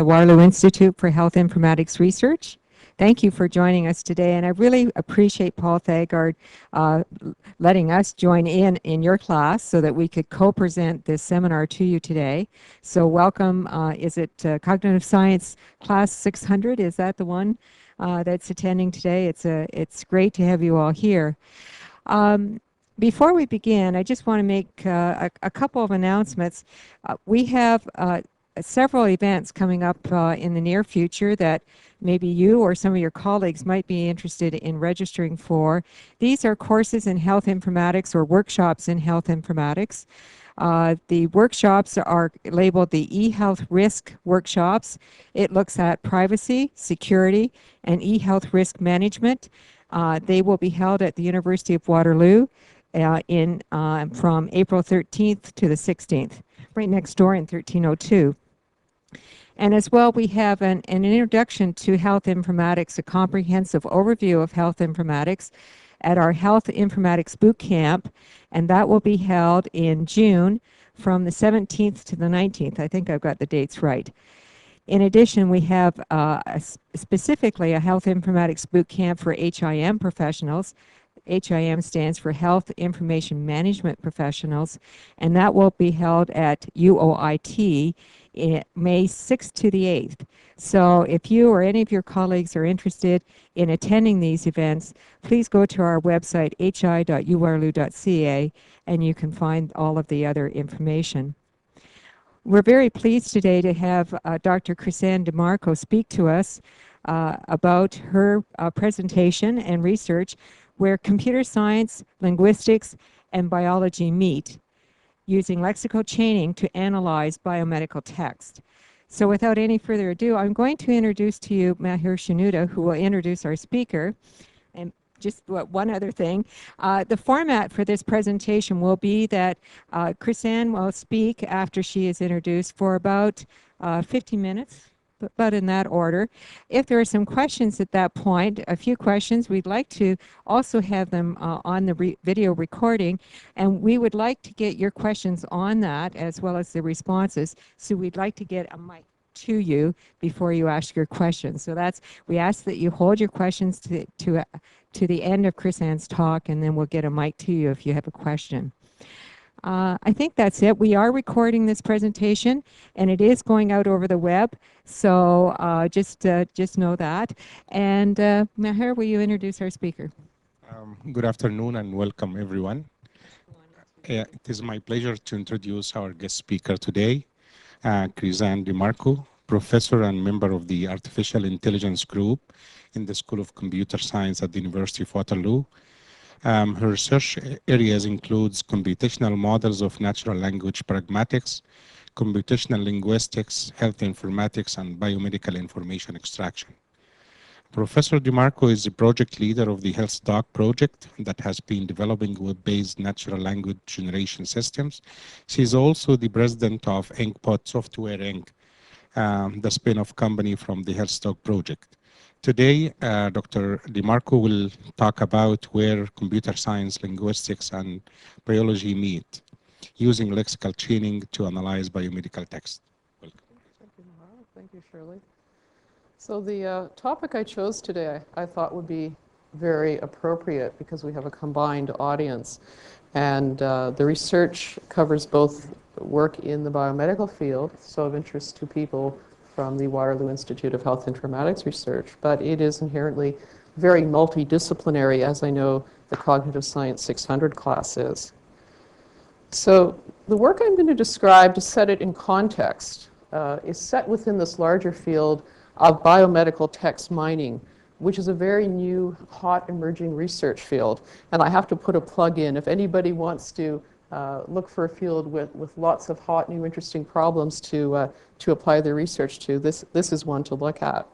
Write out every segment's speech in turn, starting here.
the Waterloo Institute for Health Informatics Research. Thank you for joining us today, and I really appreciate Paul Thagard letting us join in your class so that we could co-present this seminar to you today. So welcome, is it Cognitive Science Class 600? Is that the one that's attending today? It's great to have you all here. Before we begin, I just want to make a couple of announcements. We have several events coming up in the near future that maybe you or some of your colleagues might be interested in registering for. These are courses in health informatics or workshops in health informatics. The workshops are labeled the eHealth Risk Workshops. It looks at privacy, security, and eHealth risk management. They will be held at the University of Waterloo from April 13th to the 16th, right next door in 1302. And as well, we have an introduction to health informatics, a comprehensive overview of health informatics at our Health Informatics Boot Camp, and that will be held in June from the 17th to the 19th. I think I've got the dates right. In addition, we have specifically a Health Informatics Boot Camp for HIM professionals. HIM stands for Health Information Management Professionals, and that will be held at UOIT May 6th to the 8th. So if you or any of your colleagues are interested in attending these events, please go to our website, hi.uwaterloo.ca, and you can find all of the other information. We're very pleased today to have Dr. Chrysanne DiMarco speak to us about her presentation and research where computer science, linguistics, and biology meet, using lexical chaining to analyze biomedical text. So without any further ado, I'm going to introduce to you Mahir Shanuda, who will introduce our speaker. And just one other thing, the format for this presentation will be that Chrysanne will speak after she is introduced for about 50 minutes. But in that order. If there are some questions at that point, a few questions, we'd like to also have them on the video recording, and we would like to get your questions on that as well as the responses. So we'd like to get a mic to you before you ask your questions. So we ask that you hold your questions to the end of Chrysanne's talk, and then we'll get a mic to you if you have a question. I think that's it. We are recording this presentation, and it is going out over the web, so just know that. And Mahir, will you introduce our speaker? Good afternoon and welcome, everyone. It is my pleasure to introduce our guest speaker today, Chrysanne DiMarco, professor and member of the Artificial Intelligence Group in the School of Computer Science at the University of Waterloo. Her research areas includes computational models of natural language pragmatics, computational linguistics, health informatics, and biomedical information extraction. Professor DiMarco is the project leader of the HealthDoc project that has been developing web-based natural language generation systems. She is also the president of Inkpot Software Inc., the spin-off company from the HealthDoc project. Today, Dr. DiMarco will talk about where computer science, linguistics, and biology meet, using lexical chaining to analyze biomedical text. Welcome. Thank you, Mahara. Thank you, Shirley. So the topic I chose today I thought would be very appropriate because we have a combined audience. And the research covers both work in the biomedical field, so of interest to people from the Waterloo Institute of Health Informatics Research, but it is inherently very multidisciplinary, as I know the Cognitive Science 600 class is. So the work I'm going to describe, to set it in context, is set within this larger field of biomedical text mining, which is a very new, hot, emerging research field. And I have to put a plug in. If anybody wants to look for a field with lots of hot, new, interesting problems to apply their research to, this is one to look at.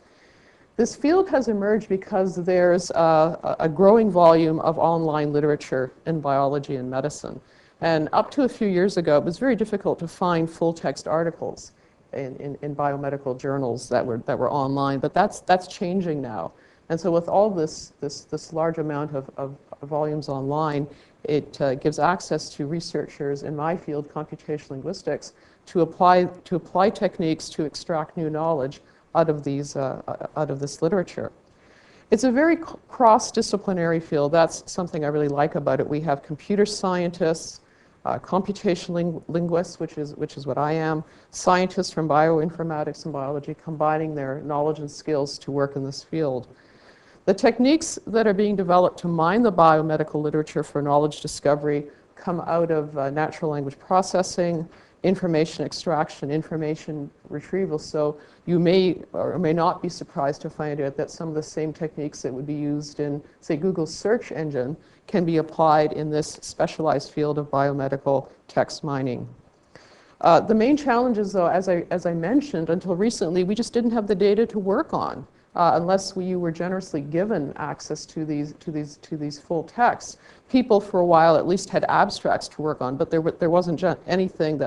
This field has emerged because there's a growing volume of online literature in biology and medicine. And up to a few years ago, it was very difficult to find full-text articles in biomedical journals that were online, but that's changing now. And so with all this large amount of volumes online, it gives access to researchers in my field, computational linguistics, to apply techniques to extract new knowledge out of this literature. It's a very cross-disciplinary field. That's something I really like about it. We have computer scientists, computational linguists, which is what I am, scientists from bioinformatics and biology combining their knowledge and skills to work in this field. The techniques that are being developed to mine the biomedical literature for knowledge discovery come out of natural language processing, information extraction, information retrieval. So you may or may not be surprised to find out that some of the same techniques that would be used in, say, Google's search engine can be applied in this specialized field of biomedical text mining. The main challenges, though, as I mentioned, until recently, we just didn't have the data to work on. Unless you were generously given access to these full texts. People for a while at least had abstracts to work on, but there wasn't anything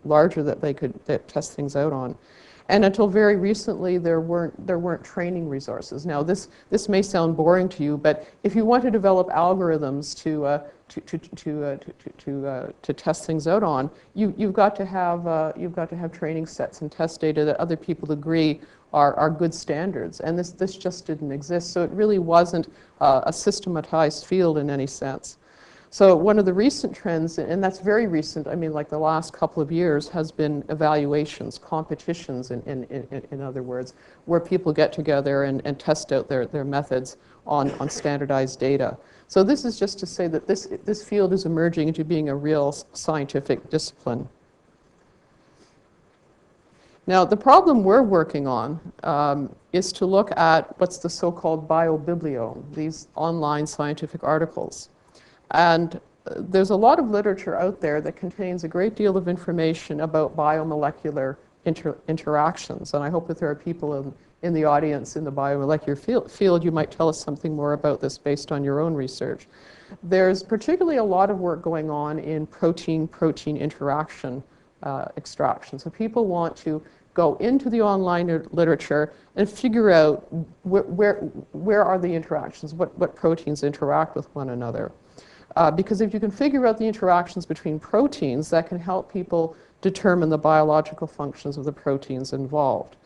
larger that they could test things out on. And until very recently, there weren't training resources. Now, this may sound boring to you, but if you want to develop algorithms to test things out on, you've got to have training sets and test data that other people agree are good standards, and this just didn't exist. So it really wasn't a systematized field in any sense. So one of the recent trends, and that's very recent, I mean like the last couple of years, has been evaluations, competitions in other words, where people get together and test out their methods on standardized data. So this is just to say that this field is emerging into being a real scientific discipline. Now, the problem we're working on is to look at what's the so-called biobibliome, these online scientific articles. And there's a lot of literature out there that contains a great deal of information about biomolecular interactions. And I hope that there are people in the audience in the biomolecular field, you might tell us something more about this based on your own research. There's particularly a lot of work going on in protein-protein interaction extraction. So people want to go into the online literature and figure out where are the interactions, what proteins interact with one another. Because if you can figure out the interactions between proteins, that can help people determine the biological functions of the proteins involved.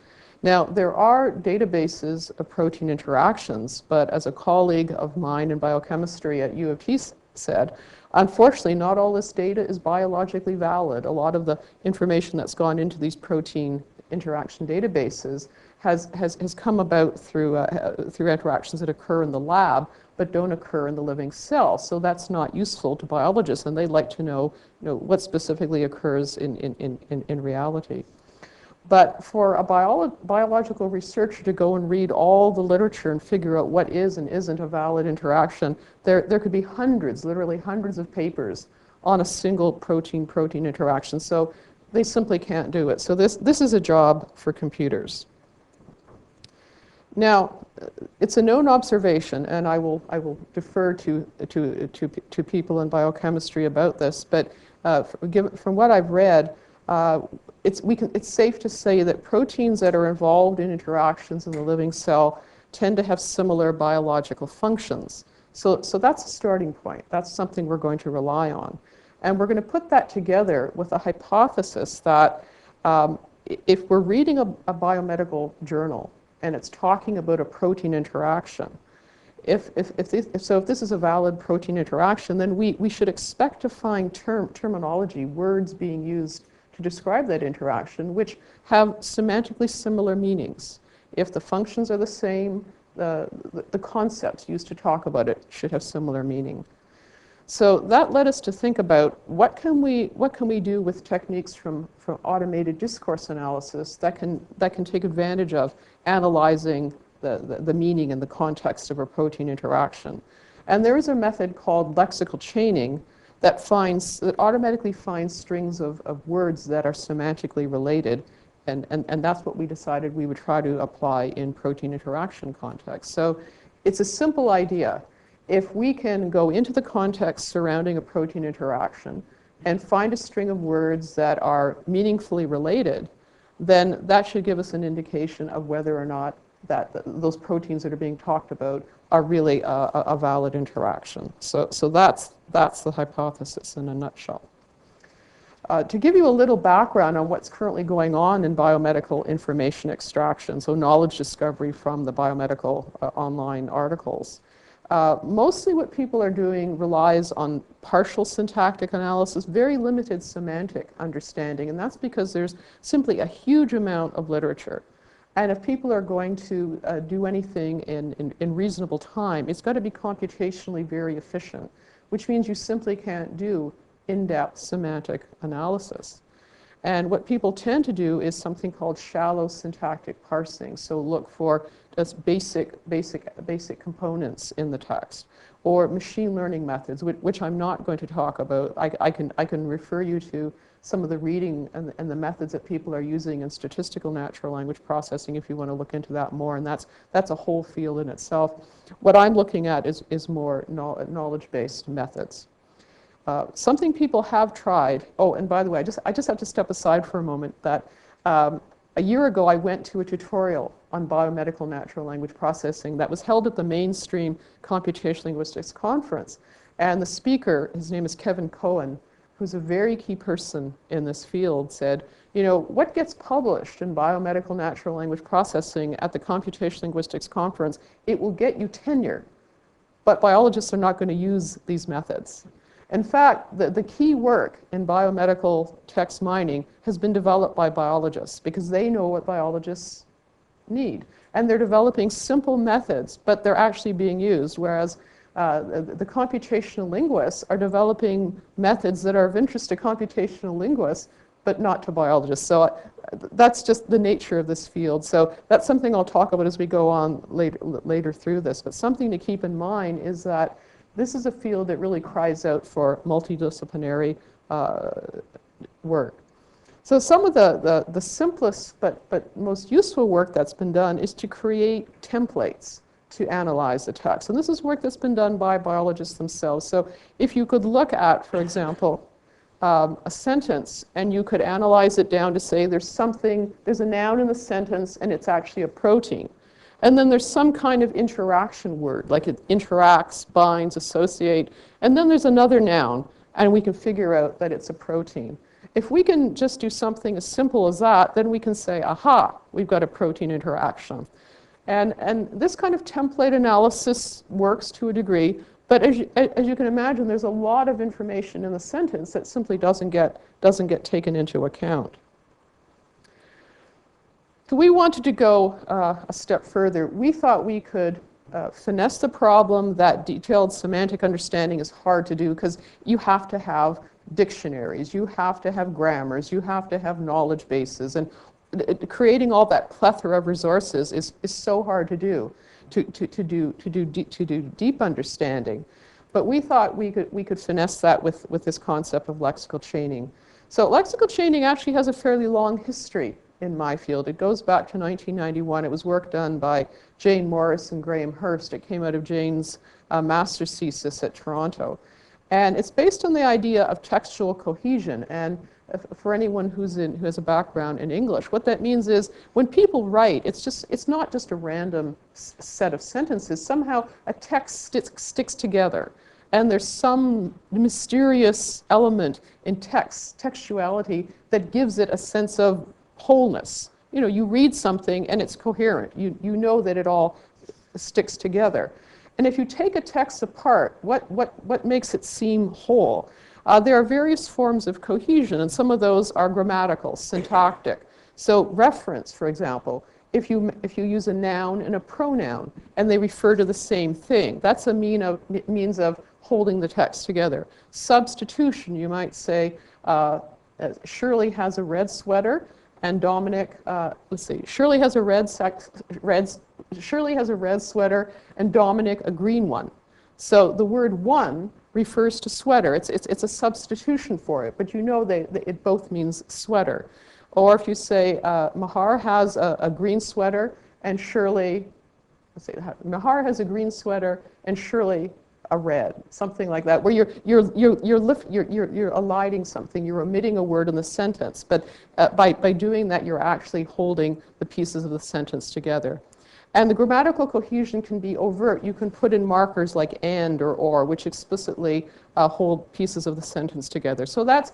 Now, there are databases of protein interactions, but as a colleague of mine in biochemistry at U of T said, unfortunately, not all this data is biologically valid. A lot of the information that's gone into these protein interaction databases has come about through interactions that occur in the lab, but don't occur in the living cell. So that's not useful to biologists, and they'd like to know what specifically occurs in reality. But for a biological researcher to go and read all the literature and figure out what is and isn't a valid interaction, there could be hundreds, literally hundreds of papers on a single protein-protein interaction. So they simply can't do it. So this is a job for computers. Now, it's a known observation, and I will defer to people in biochemistry about this, but from what I've read, it's safe to say that proteins that are involved in interactions in the living cell tend to have similar biological functions. So that's a starting point. That's something we're going to rely on. And we're going to put that together with a hypothesis that if we're reading a biomedical journal and it's talking about a protein interaction, if this is a valid protein interaction, then we should expect to find terminology, words being used to describe that interaction, which have semantically similar meanings. If the functions are the same, the concepts used to talk about it should have similar meaning. So that led us to think about what can we do with techniques from automated discourse analysis that can take advantage of analyzing the meaning and the context of a protein interaction. And there is a method called lexical-chaining that automatically finds strings of words that are semantically related, and that's what we decided we would try to apply in protein interaction context. So it's a simple idea. If we can go into the context surrounding a protein interaction and find a string of words that are meaningfully related, then that should give us an indication of whether or not those proteins that are being talked about are really a valid interaction. So that's the hypothesis in a nutshell. To give you a little background on what's currently going on in biomedical information extraction, so knowledge discovery from the biomedical online articles. Mostly what people are doing relies on partial syntactic analysis, very limited semantic understanding, and that's because there's simply a huge amount of literature. And if people are going to do anything in reasonable time, it's got to be computationally very efficient, which means you simply can't do in-depth semantic analysis. And what people tend to do is something called shallow syntactic parsing. So look for just basic components in the text, or machine learning methods, which I'm not going to talk about. I can refer you to some of the reading and the methods that people are using in statistical natural language processing if you want to look into that more, and that's a whole field in itself. What I'm looking at is more knowledge-based methods. Something people have tried, oh, and by the way, I just have to step aside for a moment that a year ago I went to a tutorial on biomedical natural language processing that was held at the mainstream Computational Linguistics conference. And the speaker, his name is Kevin Cohen, who's a very key person in this field, said, you know, what gets published in biomedical natural language processing at the Computational Linguistics conference, it will get you tenure, but biologists are not going to use these methods. In fact, the key work in biomedical text mining has been developed by biologists because they know what biologists need. And they're developing simple methods, but they're actually being used, whereas the computational linguists are developing methods that are of interest to computational linguists, but not to biologists. So that's just the nature of this field. So that's something I'll talk about as we go on later through this. But something to keep in mind is that this is a field that really cries out for multidisciplinary work. So some of the simplest but most useful work that's been done is to create templates to analyze the text. And this is work that's been done by biologists themselves. So if you could look at, for example, a sentence and you could analyze it down to say there's a noun in the sentence and it's actually a protein. And then there's some kind of interaction word, like it interacts, binds, associate, and then there's another noun, and we can figure out that it's a protein. If we can just do something as simple as that, then we can say, aha, we've got a protein interaction. And this kind of template analysis works to a degree, but as you can imagine, there's a lot of information in the sentence that simply doesn't get taken into account. So we wanted to go a step further. We thought we could finesse the problem that detailed semantic understanding is hard to do because you have to have dictionaries, you have to have grammars, you have to have knowledge bases, and creating all that plethora of resources is so hard to do, to do deep understanding. But we thought we could finesse that with this concept of lexical chaining. So lexical chaining actually has a fairly long history in my field. It goes back to 1991. It was work done by Jane Morris and Graham Hurst. It came out of Jane's master's thesis at Toronto. And it's based on the idea of textual cohesion. And for anyone who has a background in English, what that means is when people write, it's not just a random set of sentences. Somehow a text sticks together. And there's some mysterious element in textuality that gives it a sense of wholeness. You know, you read something and it's coherent. You know that it all sticks together. And if you take a text apart, what makes it seem whole? There are various forms of cohesion, and some of those are grammatical, syntactic. So reference, for example, if you use a noun and a pronoun and they refer to the same thing, that's a means of holding the text together. Substitution, you might say, Shirley has a red sweater, and Dominic, Shirley has a red sweater, and Dominic a green one. So the word one refers to sweater. It's a substitution for it, but you know it both means sweater. Or if you say Mahar has a green sweater, and Shirley, Mahar has a green sweater, and Shirley a red, something like that, where you're eliding something, you're omitting a word in the sentence, but by doing that, you're actually holding the pieces of the sentence together. And the grammatical cohesion can be overt. You can put in markers like and or, which explicitly hold pieces of the sentence together. So that's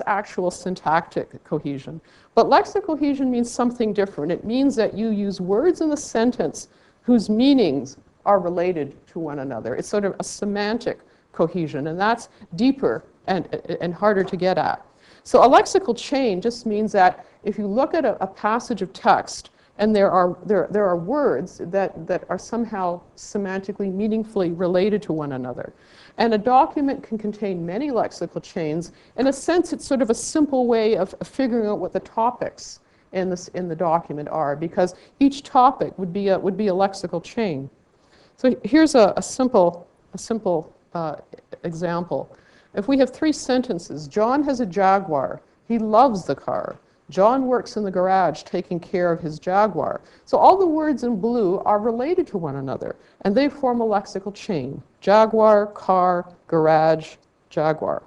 actual syntactic cohesion. But lexical cohesion means something different. It means that you use words in the sentence whose meanings are related to one another. It's sort of a semantic cohesion, and that's deeper and harder to get at. So a lexical chain just means that if you look at a passage of text and there are words that are somehow semantically meaningfully related to one another. And a document can contain many lexical chains. In a sense, it's sort of a simple way of figuring out what the topics in the document are, because each topic would be a lexical chain. So here's a simple example. If we have 3 sentences, John has a Jaguar. He loves the car. John works in the garage taking care of his Jaguar. So all the words in blue are related to one another, and they form a lexical chain. Jaguar, car, garage, Jaguar.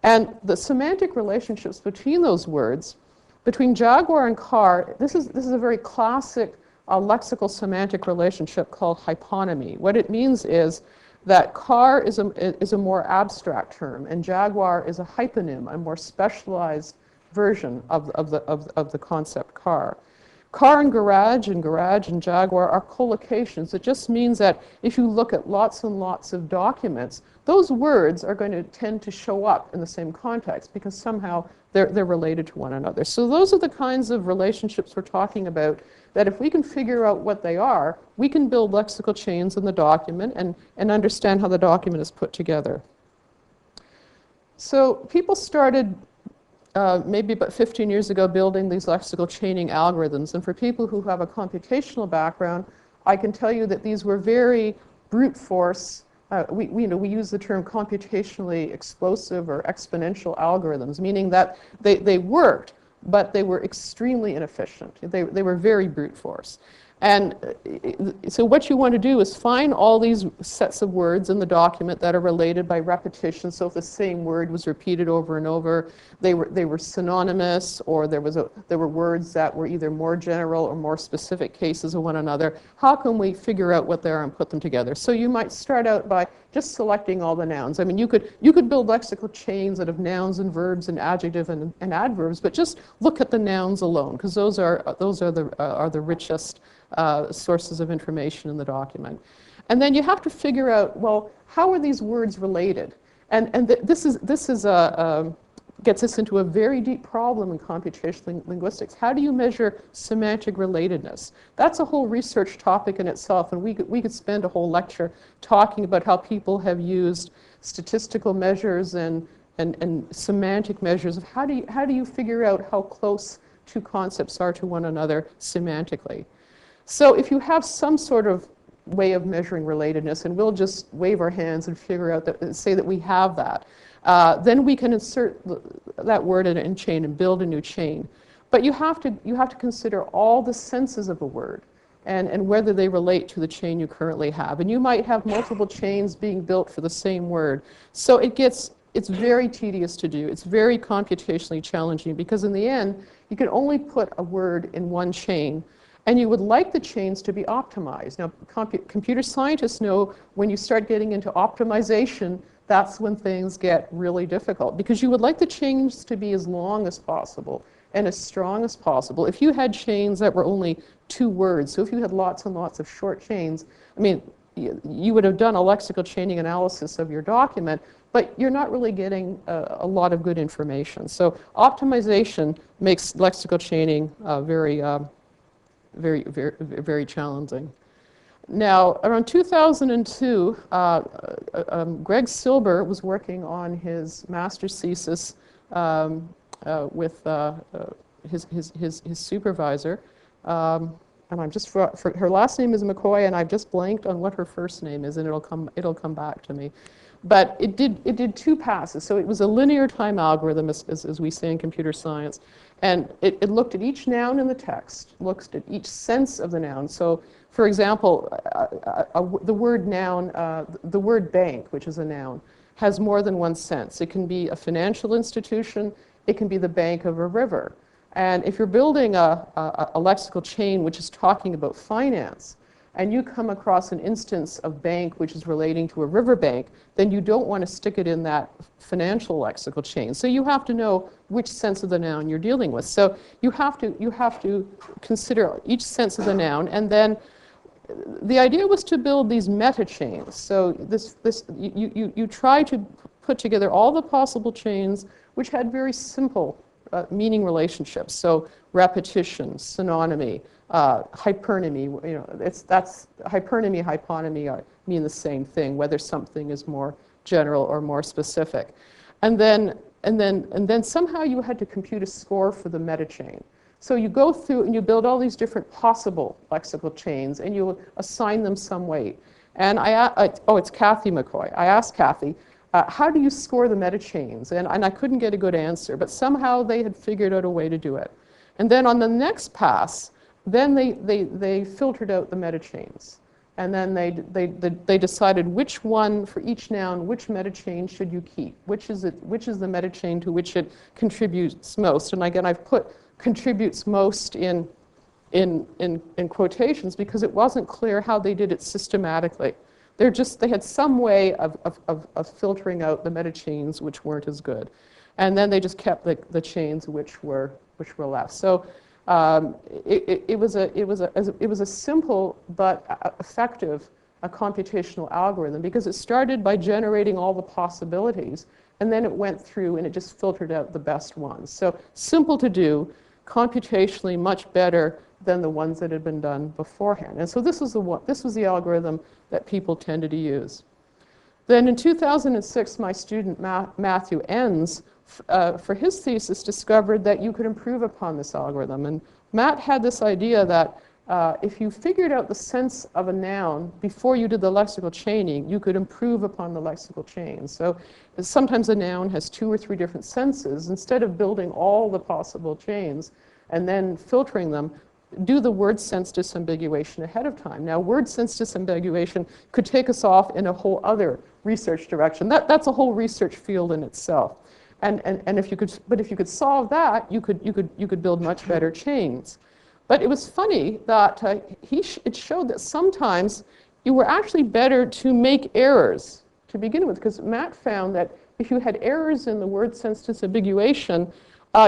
And the semantic relationships between those words, between Jaguar and car, this is a very classic lexical semantic relationship called hyponymy. What it means is that car is a more abstract term, and Jaguar is a hyponym, a more specialized version of the concept car. Car and garage and Jaguar are collocations. It just means that if you look at lots and lots of documents, those words are going to tend to show up in the same context because somehow they're related to one another. So those are the kinds of relationships we're talking about, that if we can figure out what they are, we can build lexical chains in the document and understand how the document is put together. So people started maybe about 15 years ago building these lexical chaining algorithms. And for people who have a computational background, I can tell you that these were very brute force. We use the term computationally explosive or exponential algorithms, meaning that they worked, but they were extremely inefficient. They were very brute force. And so what you want to do is find all these sets of words in the document that are related by repetition. So if the same word was repeated over and over, they were synonymous, or there were words that were either more general or more specific cases of one another. How can we figure out what they are and put them together? So you might start out by just selecting all the nouns. I mean, you could build lexical chains out of nouns and verbs and adjective and adverbs, but just look at the nouns alone, because those are the richest sources of information in the document. And then you have to figure out, well, how are these words related? And this gets us into a very deep problem in computational linguistics. How do you measure semantic relatedness? That's a whole research topic in itself, and we could spend a whole lecture talking about how people have used statistical measures and semantic measures of how do you figure out how close two concepts are to one another semantically. So if you have some sort of way of measuring relatedness, and we'll just wave our hands and figure out that, say that we have that, then we can insert that word in a chain and build a new chain. But you have to consider all the senses of a word and whether they relate to the chain you currently have. And you might have multiple chains being built for the same word. So it's very tedious to do. It's very computationally challenging, because in the end, you can only put a word in one chain, and you would like the chains to be optimized. Now, computer scientists know when you start getting into optimization, that's when things get really difficult, because you would like the chains to be as long as possible and as strong as possible. If you had chains that were only 2 words, so if you had lots and lots of short chains, I mean, you would have done a lexical chaining analysis of your document, but you're not really getting a lot of good information. So optimization makes lexical chaining very challenging. Now, around 2002, Greg Silber was working on his master's thesis with his supervisor. And I'm just her last name is McCoy, and I've just blanked on what her first name is, and it'll come back to me. But it did 2 passes, so it was a linear time algorithm, as we say in computer science, and it looked at each noun in the text, looked at each sense of the noun. So, for example, the word noun, the word bank, which is a noun, has more than one sense. It can be a financial institution. It can be the bank of a river. And if you're building a lexical chain which is talking about finance, and you come across an instance of bank which is relating to a riverbank, then you don't want to stick it in that financial lexical chain. So you have to know which sense of the noun you're dealing with. So you have to consider each sense of the noun, and then the idea was to build these meta chains. So you try to put together all the possible chains which had very simple meaning relationships. So repetition, synonymy, hypernymy. You know, that's hypernymy, hyponymy mean the same thing, whether something is more general or more specific. And then somehow you had to compute a score for the meta chain. So you go through and you build all these different possible lexical chains, and you assign them some weight. And it's Kathy McCoy. I asked Kathy, how do you score the meta chains? And I couldn't get a good answer, but somehow they had figured out a way to do it. And then on the next pass, then they filtered out the meta chains. And then they decided which one for each noun, which meta chain should you keep? Which is the meta chain to which it contributes most? And again, I've put contributes most in quotations because it wasn't clear how they did it systematically. They had some way of filtering out the meta chains which weren't as good. And then they just kept the chains which were left. So it was a simple but effective computational algorithm because it started by generating all the possibilities, and then it went through and it just filtered out the best ones. So simple to do, computationally much better than the ones that had been done beforehand. And so this was the algorithm that people tended to use. Then in 2006, my student Matthew Enns, for his thesis, discovered that you could improve upon this algorithm. And Matt had this idea that if you figured out the sense of a noun before you did the lexical chaining, you could improve upon the lexical chain. So sometimes a noun has 2 or 3 different senses. Instead of building all the possible chains and then filtering them, do the word sense disambiguation ahead of time. Now, word sense disambiguation could take us off in a whole other research direction. That's a whole research field in itself. And if you could solve that, you could build much better chains. But it was funny that it showed that sometimes you were actually better to make errors to begin with, because Matt found that if you had errors in the word sense disambiguation,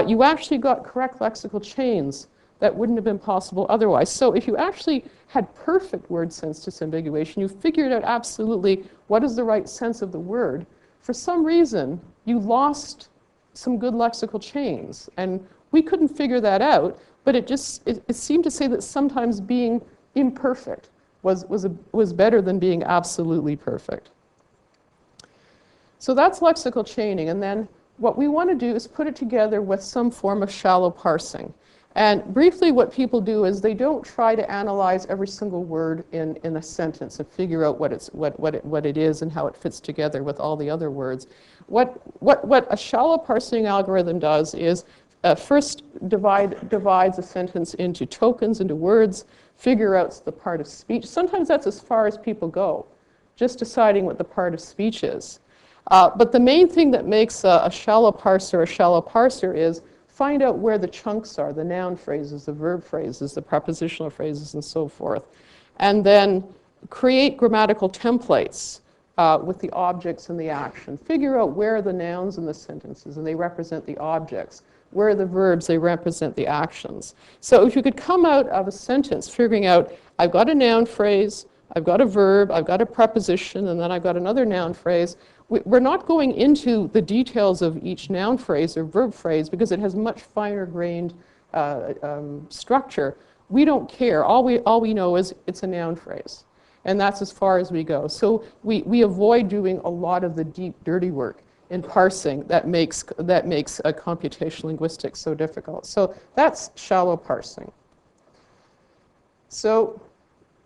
you actually got correct lexical chains that wouldn't have been possible otherwise. So if you actually had perfect word sense disambiguation, you figured out absolutely what is the right sense of the word, for some reason you lost some good lexical chains. And we couldn't figure that out, but it seemed to say that sometimes being imperfect was better than being absolutely perfect. So that's lexical chaining. And then what we want to do is put it together with some form of shallow parsing. And briefly, what people do is they don't try to analyze every single word in a sentence and figure out what it is and how it fits together with all the other words. What a shallow parsing algorithm does is first divides a sentence into tokens, into words, figure out the part of speech. Sometimes that's as far as people go, just deciding what the part of speech is. But the main thing that makes a shallow parser is find out where the chunks are, the noun phrases, the verb phrases, the prepositional phrases, and so forth. And then create grammatical templates with the objects and the action. Figure out where the nouns in the sentences, and they represent the objects. Where are the verbs, they represent the actions. So if you could come out of a sentence figuring out, I've got a noun phrase, I've got a verb, I've got a preposition, and then I've got another noun phrase. We're not going into the details of each noun phrase or verb phrase because it has much finer grained structure. We don't care. All we know is it's a noun phrase. And that's as far as we go. So we avoid doing a lot of the deep, dirty work in parsing that makes computational linguistics so difficult. So that's shallow parsing. So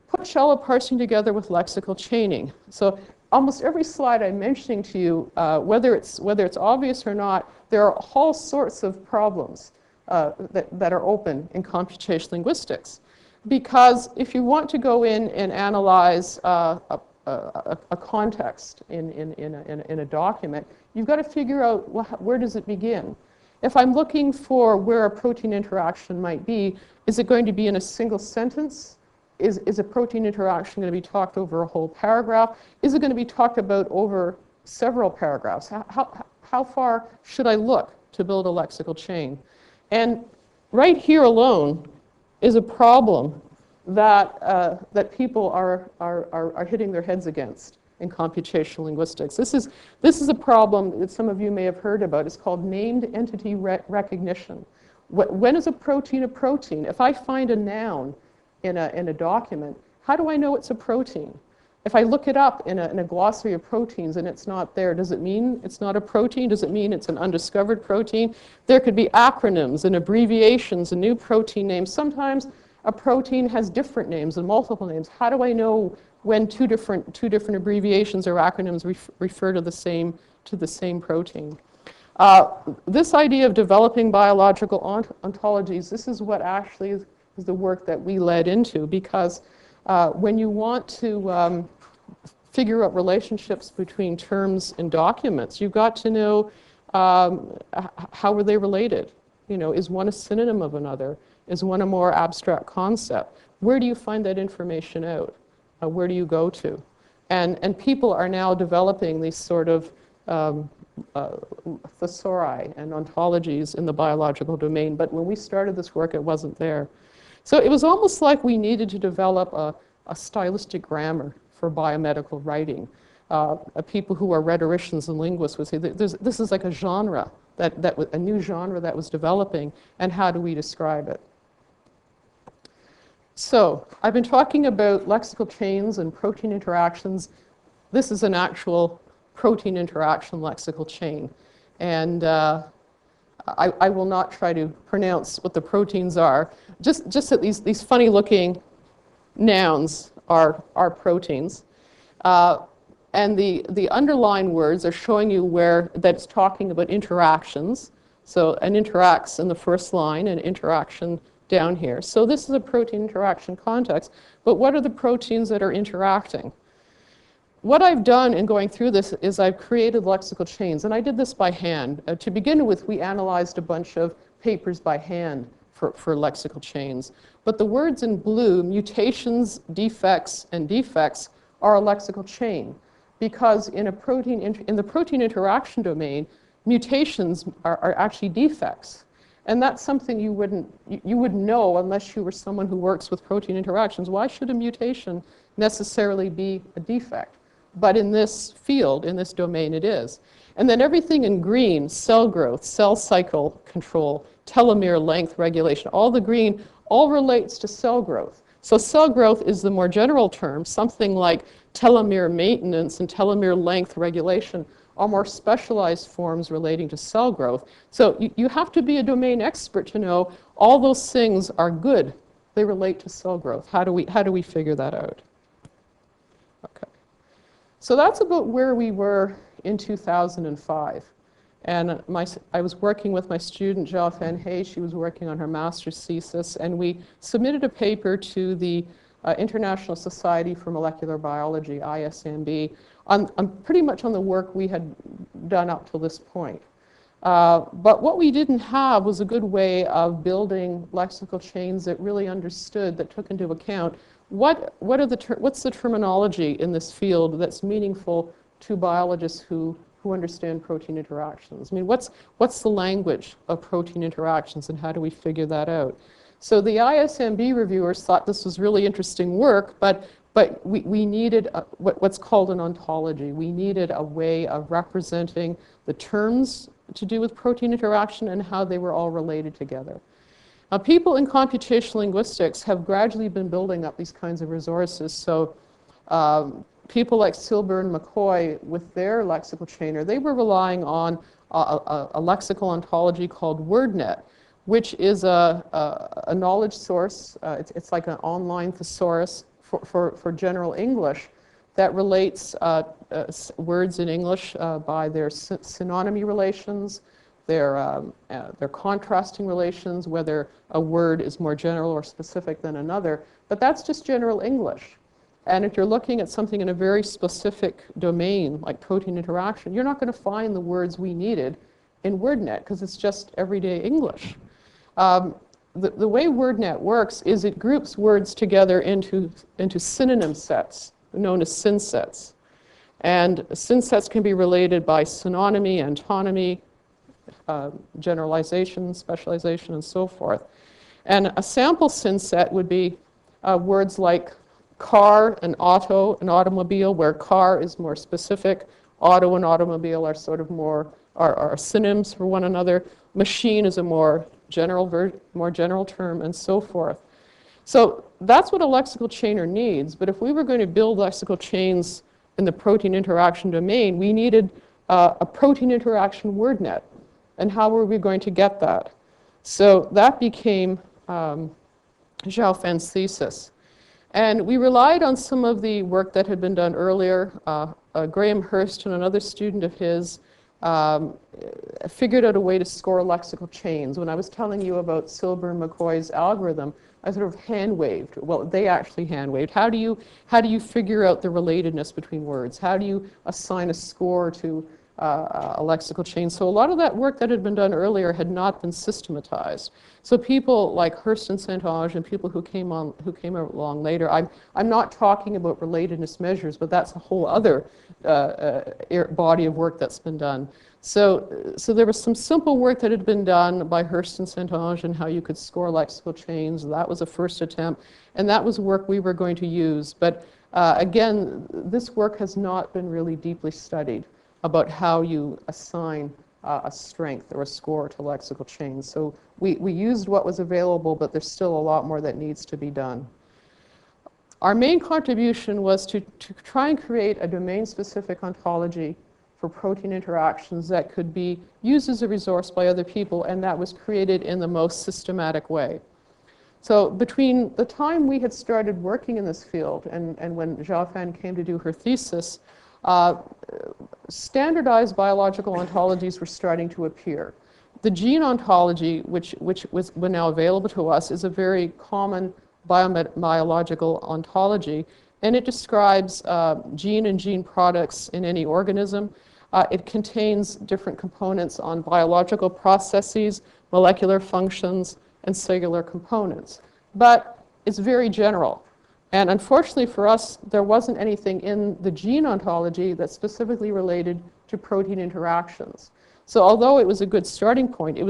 put shallow parsing together with lexical chaining. So almost every slide I'm mentioning to you, whether it's obvious or not, there are all sorts of problems that are open in computational linguistics. Because if you want to go in and analyze a context in a document, you've got to figure out where does it begin. If I'm looking for where a protein interaction might be, is it going to be in a single sentence? is a protein interaction going to be talked over a whole paragraph? Is it going to be talked about over several paragraphs? How far should I look to build a lexical chain? And right here alone is a problem that people are hitting their heads against in computational linguistics. This is a problem that some of you may have heard about. It's called named entity recognition. When is a protein a protein? If I find a noun in a document, how do I know it's a protein? If I look it up in a glossary of proteins and it's not there, does it mean it's not a protein? Does it mean it's an undiscovered protein? There could be acronyms and abbreviations and new protein names. Sometimes a protein has different names and multiple names. How do I know when two different abbreviations or acronyms refer to the same protein? This idea of developing biological ontologies, this is what actually is the work that we led into, because when you want to figure out relationships between terms and documents, you've got to know how are they related? You know, is one a synonym of another? Is one a more abstract concept? Where do you find that information out? Where do you go to? And people are now developing these sort of thesauri and ontologies in the biological domain, but when we started this work, it wasn't there. So it was almost like we needed to develop a stylistic grammar for biomedical writing. People who are rhetoricians and linguists would say this is like a genre, a new genre that was developing, and how do we describe it? So I've been talking about lexical chains and protein interactions. This is an actual protein interaction lexical chain. And I will not try to pronounce what the proteins are. Just that these funny looking nouns are proteins. And the underlined words are showing you where that's talking about interactions. So an interacts in the first line and interaction down here. So this is a protein interaction context, but what are the proteins that are interacting? What I've done in going through this is I've created lexical chains, and I did this by hand. To begin with, we analyzed a bunch of papers by hand for lexical chains. But the words in blue, mutations, defects, and defects, are a lexical chain, because in the protein interaction domain, mutations are actually defects. And that's something you wouldn't know unless you were someone who works with protein interactions. Why should a mutation necessarily be a defect? But in this field, in this domain, it is. And then everything in green, cell growth, cell cycle control, telomere length regulation, all the green, all relates to cell growth. So cell growth is the more general term. Something like telomere maintenance and telomere length regulation are more specialized forms relating to cell growth. So you have to be a domain expert to know all those things are good. They relate to cell growth. How do we figure that out? Okay. So that's about where we were in 2005. And I was working with my student, Cheriton. She was working on her master's thesis, and we submitted a paper to the International Society for Molecular Biology, ISMB, on pretty much on the work we had done up to this point. But what we didn't have was a good way of building lexical chains that really understood, that took into account what's the terminology in this field that's meaningful to biologists who understand protein interactions. I mean, what's the language of protein interactions, and how do we figure that out? So the ISMB reviewers thought this was really interesting work, but we needed what's called an ontology. We needed a way of representing the terms to do with protein interaction and how they were all related together. Now, people in computational linguistics have gradually been building up these kinds of resources. So people like Silber and McCoy, with their lexical chainer, they were relying on a lexical ontology called WordNet, which is a knowledge source. It's like an online thesaurus for general English that relates words in English by their synonymy relations, their contrasting relations, whether a word is more general or specific than another. But that's just general English. And if you're looking at something in a very specific domain, like protein interaction, you're not going to find the words we needed in WordNet, because it's just everyday English. the way WordNet works is it groups words together into synonym sets, known as synsets. And synsets can be related by synonymy, antonymy, generalization, specialization, and so forth. And a sample synset would be words like car and auto and automobile, where car is more specific, auto and automobile are sort of more are synonyms for one another. Machine is a more general term, and so forth. So that's what a lexical chainer needs. But if we were going to build lexical chains in the protein interaction domain, we needed a protein interaction WordNet. And how were we going to get that? So that became Zhao Fen's thesis. And we relied on some of the work that had been done earlier. Graham Hurst and another student of his figured out a way to score lexical chains. When I was telling you about Silber and McCoy's algorithm, I sort of hand-waved. Well, they actually hand-waved. How do you figure out the relatedness between words? How do you assign a score to a lexical chain? So a lot of that work that had been done earlier had not been systematized. So people like Hurst and St-Onge and people who came along later, I'm not talking about relatedness measures, but that's a whole other body of work that's been done. So there was some simple work that had been done by Hurst and St-Onge and how you could score lexical chains. That was a first attempt, and that was work we were going to use. But again, this work has not been really deeply studied about how you assign a strength or a score to lexical chains. So we used what was available, but there's still a lot more that needs to be done. Our main contribution was to try and create a domain-specific ontology for protein interactions that could be used as a resource by other people, and that was created in the most systematic way. So between the time we had started working in this field and when Zhao Fen came to do her thesis, standardized biological ontologies were starting to appear. The Gene Ontology, which was now available to us, is a very common biological ontology, and it describes gene and gene products in any organism. It contains different components on biological processes, molecular functions, and cellular components. But it's very general. And unfortunately for us, there wasn't anything in the Gene Ontology that specifically related to protein interactions. So although it was a good starting point, it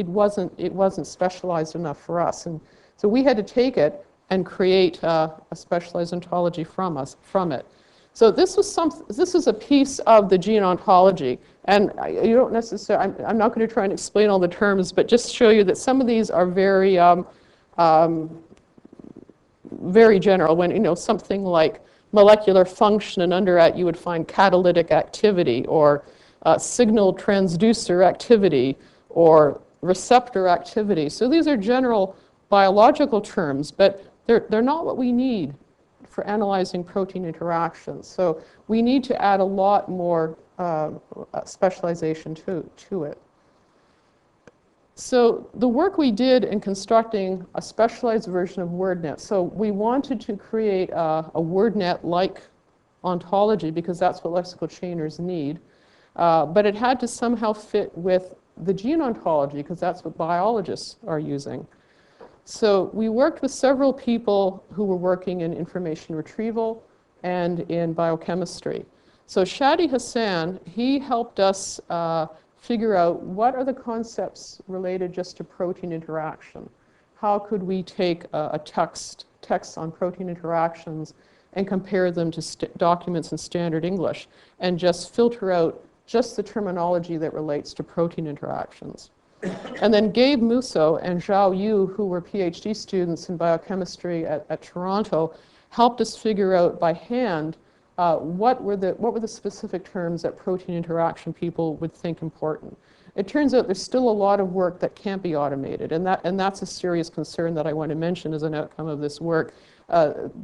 wasn't specialized enough for us. And so we had to take it and create a specialized ontology from it. So this is a piece of the Gene Ontology, and you don't necessarily. I'm not going to try and explain all the terms, but just show you that some of these are very very general. When something like molecular function, and under it you would find catalytic activity or signal transducer activity or receptor activity. So these are general biological terms, but they're not what we need for analyzing protein interactions. So we need to add a lot more specialization to it. So the work we did in constructing a specialized version of WordNet, so we wanted to create a WordNet-like ontology because that's what lexical chainers need, but it had to somehow fit with the Gene Ontology because that's what biologists are using. So we worked with several people who were working in information retrieval and in biochemistry. So Shadi Hassan, he helped us figure out what are the concepts related just to protein interaction. How could we take a text on protein interactions and compare them to documents in standard English and just filter out just the terminology that relates to protein interactions. And then Gabe Musso and Zhao Yu, who were PhD students in biochemistry at Toronto, helped us figure out by hand what were the specific terms that protein interaction people would think important. It turns out there's still a lot of work that can't be automated, and that's a serious concern that I want to mention as an outcome of this work.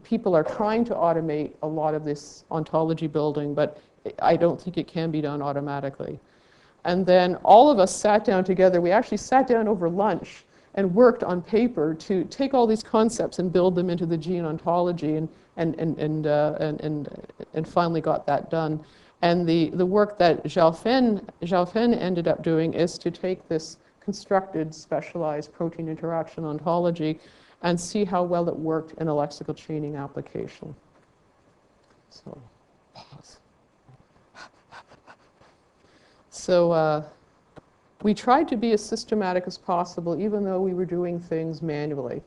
People are trying to automate a lot of this ontology building, but I don't think it can be done automatically. And then all of us sat down together. We actually sat down over lunch and worked on paper to take all these concepts and build them into the Gene Ontology, and finally got that done. And the work that Zhao Fen ended up doing is to take this constructed specialized protein interaction ontology and see how well it worked in a lexical chaining application. So, pause. So we tried to be as systematic as possible, even though we were doing things manually.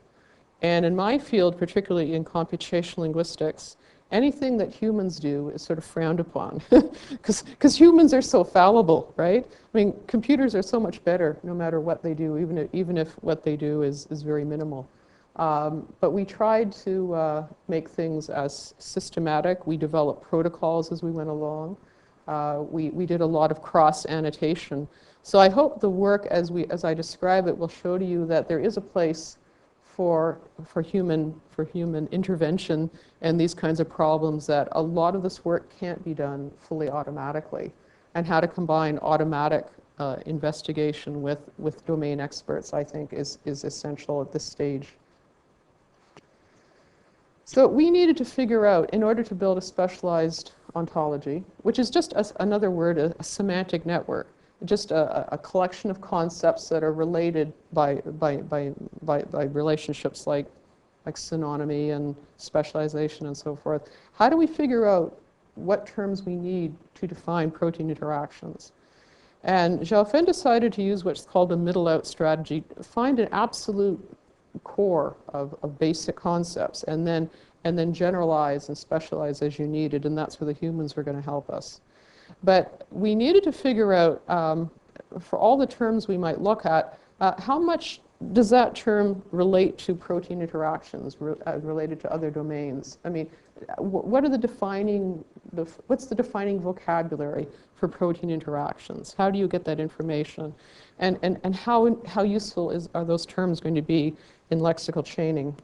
And in my field, particularly in computational linguistics, anything that humans do is sort of frowned upon because humans are so fallible, right? I mean, computers are so much better no matter what they do, even if what they do is very minimal. But we tried to make things as systematic. We developed protocols as we went along. We did a lot of cross-annotation. So I hope the work as I describe it will show to you that there is a place for human intervention and these kinds of problems, that a lot of this work can't be done fully automatically, and how to combine automatic investigation with domain experts, I think, is essential at this stage. So we needed to figure out, in order to build a specialized ontology, which is just another word, a semantic network, just a collection of concepts that are related by relationships like synonymy and specialization and so forth. How do we figure out what terms we need to define protein interactions? And Cheriton decided to use what's called a middle out strategy, find an absolute core of basic concepts, and then generalize and specialize as you needed, and that's where the humans were going to help us. But we needed to figure out, for all the terms we might look at, how much does that term relate to protein interactions related to other domains? I mean, what's the defining vocabulary for protein interactions? How do you get that information? And how useful are those terms going to be in lexical chaining?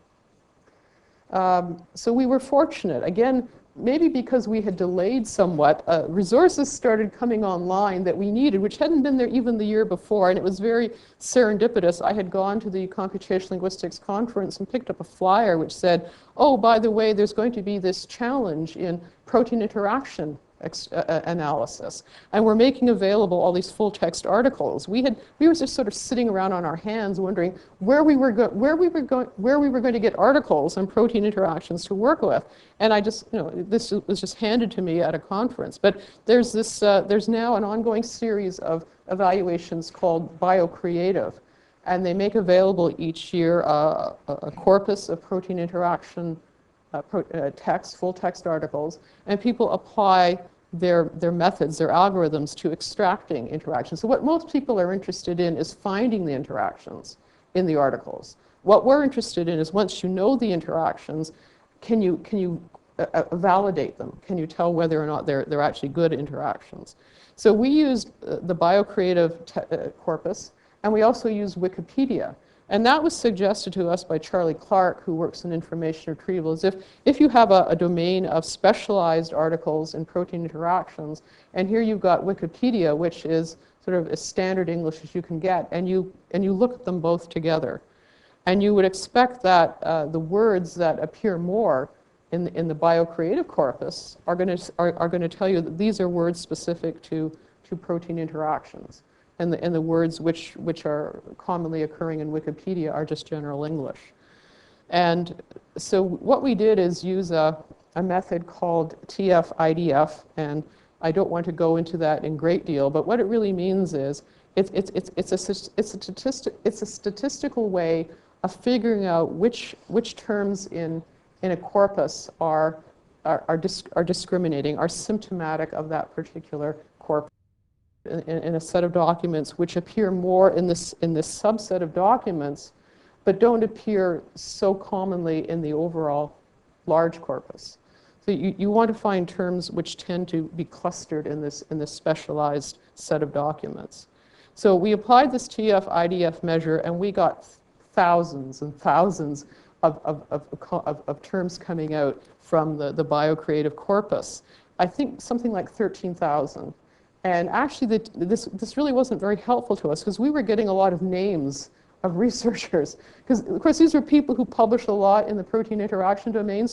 So we were fortunate. Again, maybe because we had delayed somewhat, resources started coming online that we needed, which hadn't been there even the year before, and it was very serendipitous. I had gone to the Computational Linguistics conference and picked up a flyer which said, oh, by the way, there's going to be this challenge in protein interaction analysis, and we're making available all these full text articles. We were just sort of sitting around on our hands wondering where we were going to get articles on protein interactions to work with. And I just, this was just handed to me at a conference. But there's now an ongoing series of evaluations called BioCreative, and they make available each year a corpus of protein interaction full text articles, and people apply their methods, their algorithms to extracting interactions. So what most people are interested in is finding the interactions in the articles. What we're interested in is, once you know the interactions, can you validate them? Can you tell whether or not they're actually good interactions? So we used the BioCreative corpus, and we also used Wikipedia. And that was suggested to us by Charlie Clark, who works in information retrieval, is if you have a domain of specialized articles in protein interactions, and here you've got Wikipedia, which is sort of as standard English as you can get, and you look at them both together, and you would expect that the words that appear more in the BioCreative corpus are going to tell you that these are words specific to protein interactions. And the words which are commonly occurring in Wikipedia are just general English. And so what we did is use a method called TF-IDF, and I don't want to go into that in great deal, but what it really means is it's a statistical way of figuring out which terms in a corpus are discriminating, are symptomatic of that particular corpus. In a set of documents which appear more in this subset of documents, but don't appear so commonly in the overall large corpus. So you want to find terms which tend to be clustered in this specialized set of documents. So we applied this TF-IDF measure, and we got thousands and thousands of terms coming out from the BioCreative corpus. I think something like 13,000. And actually, this really wasn't very helpful to us, because we were getting a lot of names of researchers. Because, of course, these are people who published a lot in the protein interaction domain,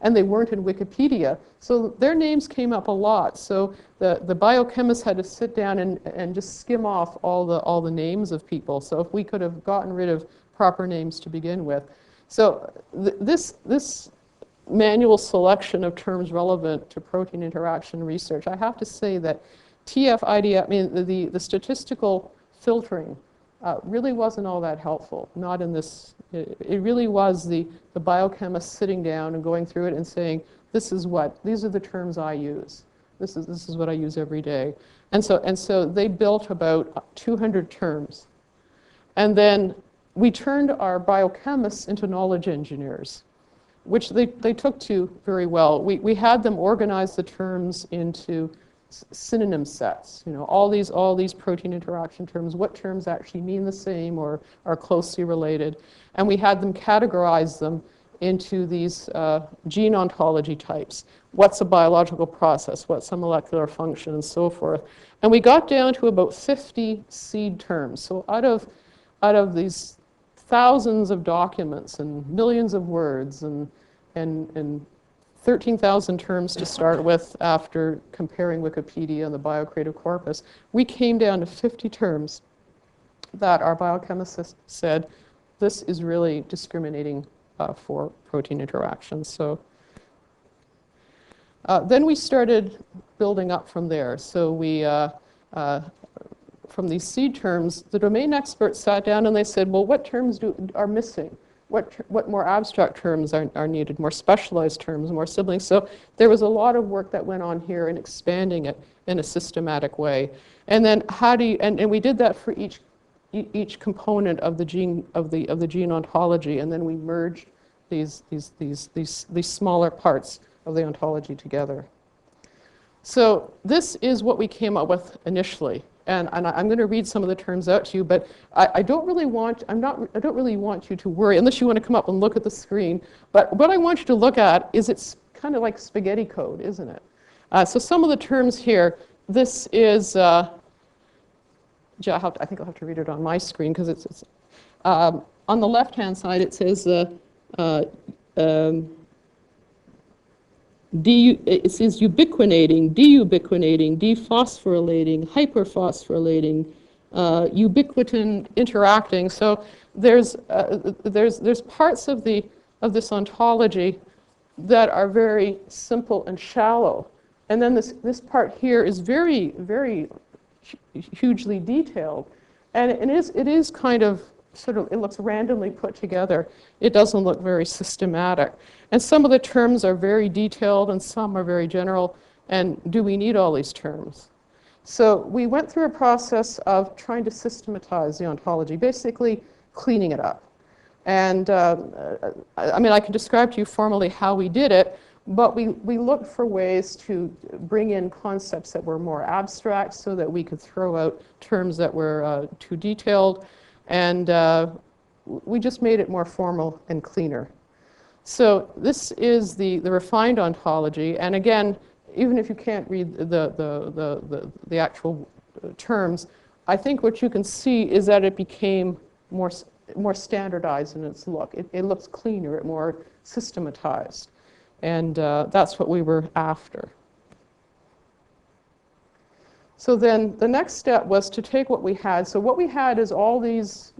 and they weren't in Wikipedia. So their names came up a lot. So the biochemists had to sit down and just skim off all the names of people. So if we could have gotten rid of proper names to begin with. So this manual selection of terms relevant to protein interaction research, I have to say that TF-IDF, I mean, the statistical filtering really wasn't all that helpful. Not in this, it really was the biochemist sitting down and going through it and saying, these are the terms I use. This is what I use every day. And so they built about 200 terms. And then we turned our biochemists into knowledge engineers, which they took to very well. We had them organize the terms into synonym sets, all these protein interaction terms, what terms actually mean the same or are closely related. And we had them categorize them into these gene ontology types. What's a biological process? What's a molecular function? And so forth. And we got down to about 50 seed terms. So out of these thousands of documents and millions of words and 13,000 terms to start with after comparing Wikipedia and the biocreative corpus, we came down to 50 terms that our biochemists said, this is really discriminating for protein interactions. So then we started building up from there. So we, from these seed terms, the domain experts sat down and they said, well, what terms are missing? What more abstract terms are needed, more specialized terms, more siblings? So there was a lot of work that went on here in expanding it in a systematic way. And then and we did that for each component of the gene ontology, and then we merged these smaller parts of the ontology together. So this is what we came up with initially. And I'm going to read some of the terms out to you, but I don't really want you to worry, unless you want to come up and look at the screen. But what I want you to look at is it's kind of like spaghetti code, isn't it? So some of the terms here, this is, I think I'll have to read it on my screen, because it's on the left-hand side, it says, it says ubiquinating, deubiquinating, dephosphorylating, hyperphosphorylating, ubiquitin interacting. So there's parts of this ontology that are very simple and shallow, and then this part here is very, very hugely detailed, and it is kind of it looks randomly put together. It doesn't look very systematic. And some of the terms are very detailed and some are very general. And do we need all these terms? So we went through a process of trying to systematize the ontology, basically cleaning it up. And I can describe to you formally how we did it, but we looked for ways to bring in concepts that were more abstract so that we could throw out terms that were too detailed. And we just made it more formal and cleaner. So this is the refined ontology. And again, even if you can't read the actual terms, I think what you can see is that it became more standardized in its look. It looks cleaner, more systematized. And that's what we were after. So then the next step was to take what we had. So what we had is all these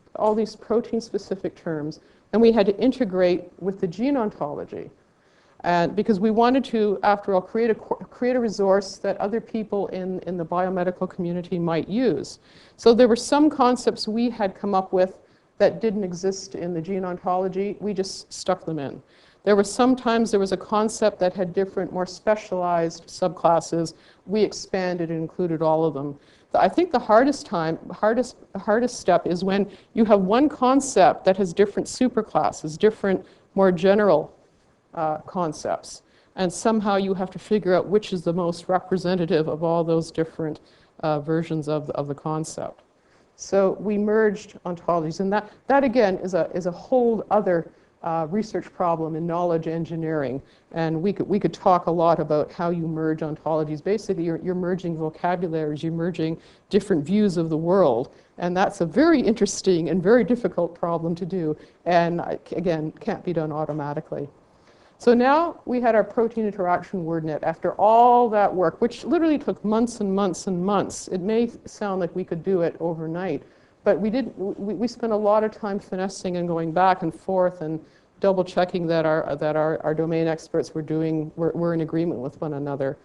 protein-specific terms, and we had to integrate with the gene ontology. And because we wanted to, after all, create a resource that other people in the biomedical community might use. So there were some concepts we had come up with that didn't exist in the gene ontology. We just stuck them in. Sometimes there was a concept that had different, more specialized subclasses. We expanded and included all of them. I think the hardest step is when you have one concept that has different superclasses, different, more general concepts. And somehow you have to figure out which is the most representative of all those different versions of the concept. So we merged ontologies, and that again is a whole other research problem in knowledge engineering. And we could talk a lot about how you merge ontologies. Basically, you're merging vocabularies, you're merging different views of the world. And that's a very interesting and very difficult problem to do. And again, can't be done automatically. So now we had our protein interaction WordNet after all that work, which literally took months and months and months. It may sound like we could do it overnight, but we spent a lot of time finessing and going back and forth and double checking that our domain experts were in agreement with one another.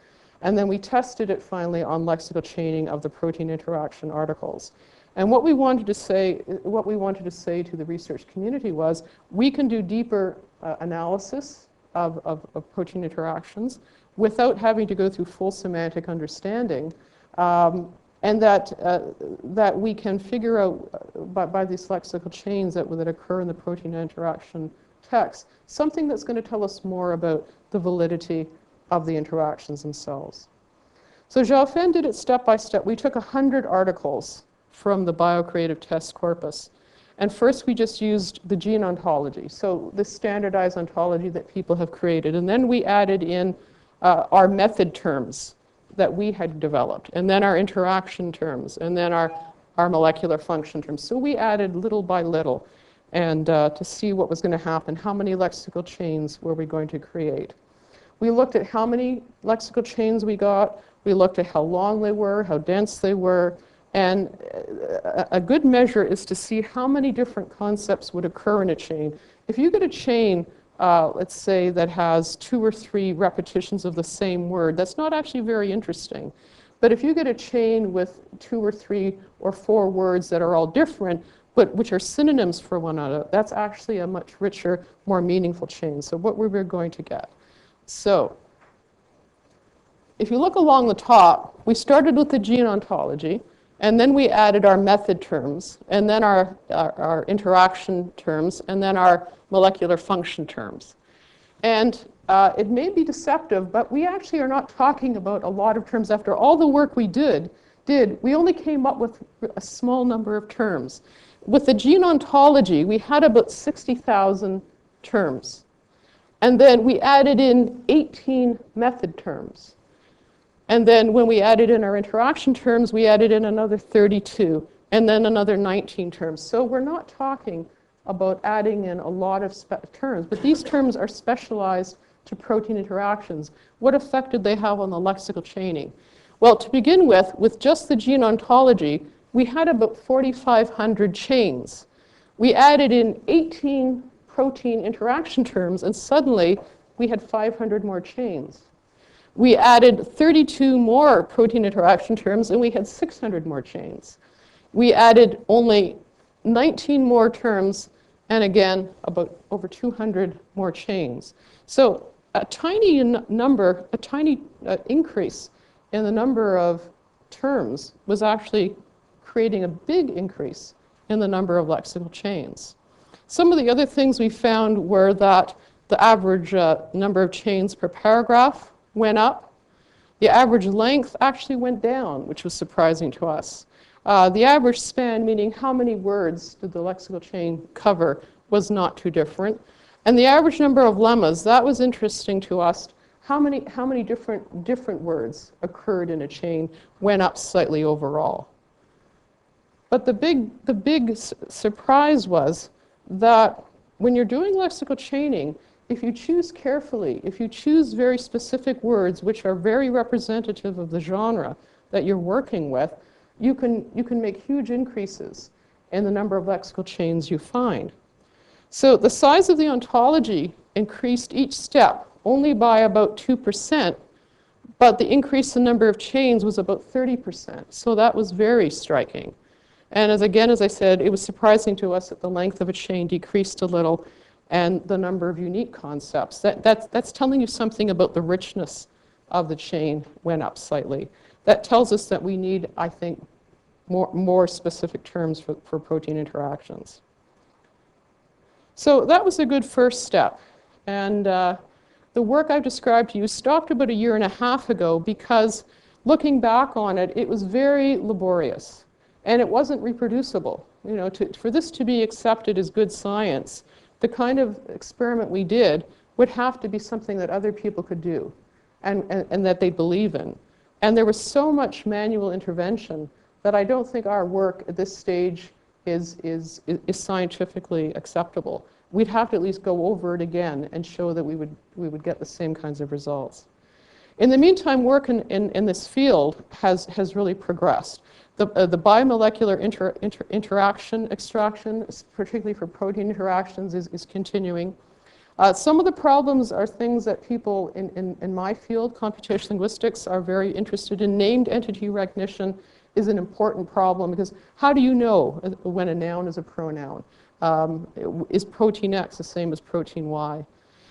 And then we tested it finally on lexical chaining of the protein interaction articles. And what we wanted to say to the research community was, we can do deeper analysis of protein interactions without having to go through full semantic understanding, and that we can figure out by these lexical chains that occur in the protein interaction text, something that's going to tell us more about the validity of the interactions themselves. So Xiaofan did it step by step. We took 100 articles from the biocreative test corpus. And first we just used the gene ontology, so the standardized ontology that people have created. And then we added in our method terms that we had developed, and then our interaction terms, and then our molecular function terms. So we added little by little, and to see what was going to happen, how many lexical chains were we going to create. We looked at how many lexical chains we got. We looked at how long they were, how dense they were. And a good measure is to see how many different concepts would occur in a chain. If you get a chain, let's say, that has 2 or 3 repetitions of the same word, that's not actually very interesting. But if you get a chain with 2 or 3 or 4 words that are all different, but which are synonyms for one another, that's actually a much richer, more meaningful chain. So what we're going to get. So if you look along the top, we started with the gene ontology. And then we added our method terms, and then our interaction terms, and then our molecular function terms. And it may be deceptive, but we actually are not talking about a lot of terms. After all the work we did, we only came up with a small number of terms. With the gene ontology, we had about 60,000 terms. And then we added in 18 method terms. And then when we added in our interaction terms, we added in another 32, and then another 19 terms. So we're not talking about adding in a lot of terms, but these terms are specialized to protein interactions. What effect did they have on the lexical chaining? Well, to begin with just the gene ontology, we had about 4,500 chains. We added in 18 protein interaction terms, and suddenly we had 500 more chains. We added 32 more protein interaction terms, and we had 600 more chains. We added only 19 more terms, and again, about over 200 more chains. So a tiny increase in the number of terms was actually creating a big increase in the number of lexical chains. Some of the other things we found were that the average number of chains per paragraph went up. The average length actually went down, which was surprising to us. The average span, meaning how many words did the lexical chain cover, was not too different. And the average number of lemmas, that was interesting to us. How many different words occurred in a chain went up slightly overall. But the big surprise was that when you're doing lexical chaining, if you choose carefully, if you choose very specific words which are very representative of the genre that you're working with, you can make huge increases in the number of lexical chains you find. So the size of the ontology increased each step only by about 2%, but the increase in number of chains was about 30%. So that was very striking. And as I said, it was surprising to us that the length of a chain decreased a little, and the number of unique concepts. That's telling you something about the richness of the chain went up slightly. That tells us that we need, I think, more specific terms for protein interactions. So that was a good first step. And the work I've described to you stopped about 1.5 years ago because looking back on it, it was very laborious and it wasn't reproducible. You know, for this to be accepted as good science, the kind of experiment we did would have to be something that other people could do and that they believe in. And there was so much manual intervention that I don't think our work at this stage is scientifically acceptable. We'd have to at least go over it again and show that we would get the same kinds of results. In the meantime, work in this field has really progressed. The biomolecular interaction extraction, particularly for protein interactions, is continuing. Some of the problems are things that people in my field, computational linguistics, are very interested in. Named entity recognition is an important problem because how do you know when a noun is a pronoun? Is protein X the same as protein Y?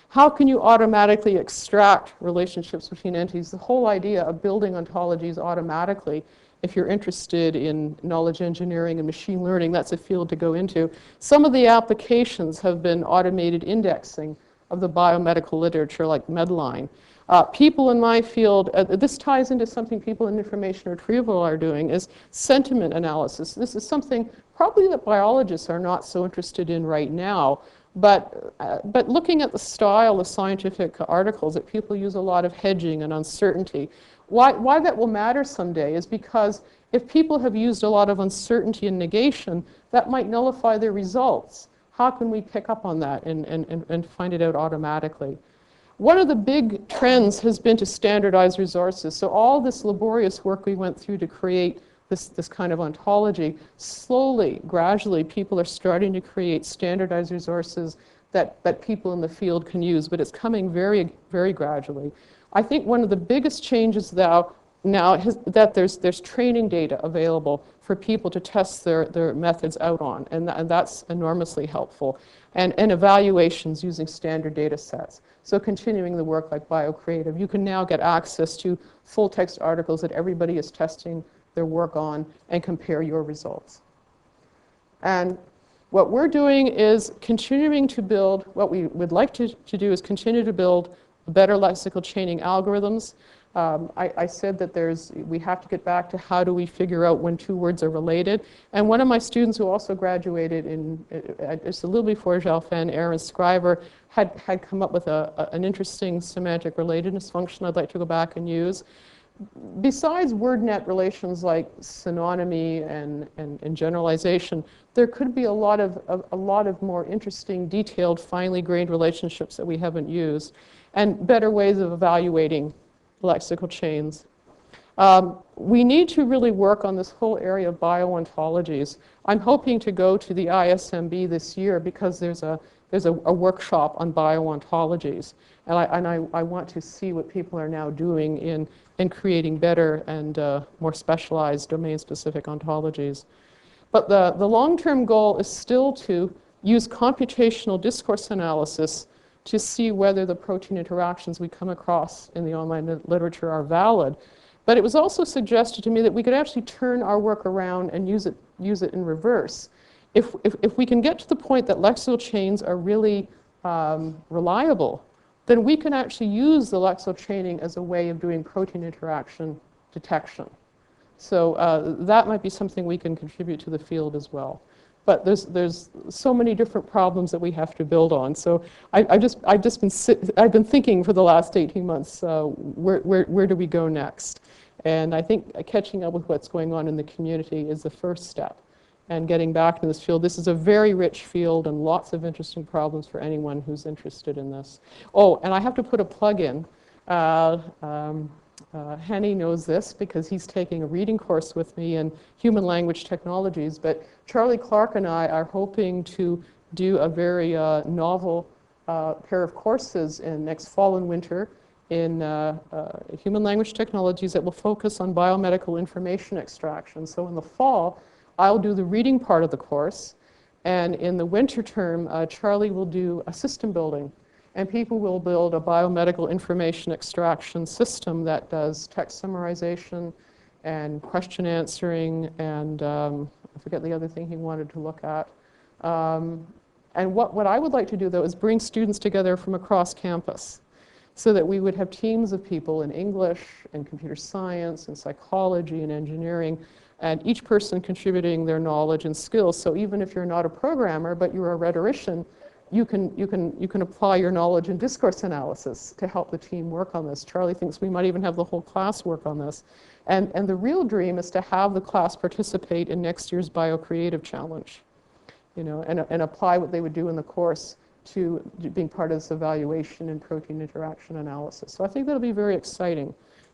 How can you automatically extract relationships between entities? The whole idea of building ontologies automatically, if you're interested in knowledge engineering and machine learning, that's a field to go into. Some of the applications have been automated indexing of the biomedical literature, like Medline. People in my field, this ties into something people in information retrieval are doing, is sentiment analysis. This is something probably that biologists are not so interested in right now, but looking at the style of scientific articles, that people use a lot of hedging and uncertainty. Why that will matter someday is because if people have used a lot of uncertainty and negation, that might nullify their results. How can we pick up on that and find it out automatically? One of the big trends has been to standardize resources. So all this laborious work we went through to create this kind of ontology, slowly, gradually, people are starting to create standardized resources that people in the field can use, but it's coming very, very gradually. I think one of the biggest changes now is that there's training data available for people to test their methods out on, and that's enormously helpful. And evaluations using standard data sets. So continuing the work like BioCreative, you can now get access to full text articles that everybody is testing their work on and compare your results. And what we're doing is continuing to build, what we would like to do is continue to build better lexical chaining algorithms. I said that we have to get back to how do we figure out when two words are related. And one of my students who also graduated just a little before Jalfan, Aaron Scriver, had come up with an interesting semantic relatedness function I'd like to go back and use. Besides WordNet relations like synonymy and generalization, there could be a lot of more interesting, detailed, finely grained relationships that we haven't used, and better ways of evaluating lexical chains. We need to really work on this whole area of bio-ontologies. I'm hoping to go to the ISMB this year because there's a workshop on bio-ontologies, and I want to see what people are now doing in creating better and more specialized domain-specific ontologies. But the long-term goal is still to use computational discourse analysis to see whether the protein interactions we come across in the online literature are valid. But it was also suggested to me that we could actually turn our work around and use it in reverse. If we can get to the point that lexical chains are really reliable, then we can actually use the lexical chaining as a way of doing protein interaction detection. So that might be something we can contribute to the field as well. But there's so many different problems that we have to build on. So I've been thinking for the last 18 months, where do we go next? And I think catching up with what's going on in the community is the first step. And getting back into this field, this is a very rich field and lots of interesting problems for anyone who's interested in this. Oh, and I have to put a plug in. Henny knows this because he's taking a reading course with me in human language technologies, but Charlie Clark and I are hoping to do a very novel pair of courses in next fall and winter in human language technologies that will focus on biomedical information extraction. So in the fall, I'll do the reading part of the course, and in the winter term, Charlie will do a system building. And people will build a biomedical information extraction system that does text summarization and question answering and I forget the other thing he wanted to look at. And what I would like to do, though, is bring students together from across campus so that we would have teams of people in English and computer science and psychology and engineering, and each person contributing their knowledge and skills. So even if you're not a programmer, but you're a rhetorician, you can apply your knowledge in discourse analysis to help the team work on this. Charlie thinks we might even have the whole class work on this. And the real dream is to have the class participate in next year's BioCreative Challenge, you know, and apply what they would do in the course to being part of this evaluation and protein interaction analysis. So I think that'll be very exciting.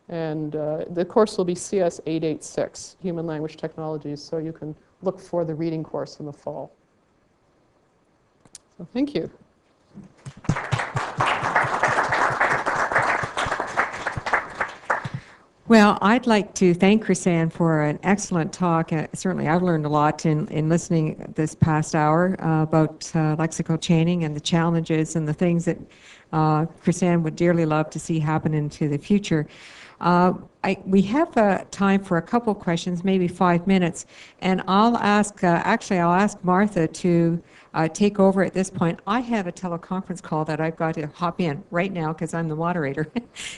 And the course will be CS 886, Human Language Technologies, so you can look for the reading course in the fall. So thank you. Well, I'd like to thank Chrysanne for an excellent talk. Certainly, I've learned a lot in listening this past hour about lexical chaining and the challenges and the things that Chrysanne would dearly love to see happen into the future. We have time for a couple questions, maybe 5 minutes, and I'll ask, I'll ask Martha to take over at this point. I have a teleconference call that I've got to hop in right now because I'm the moderator.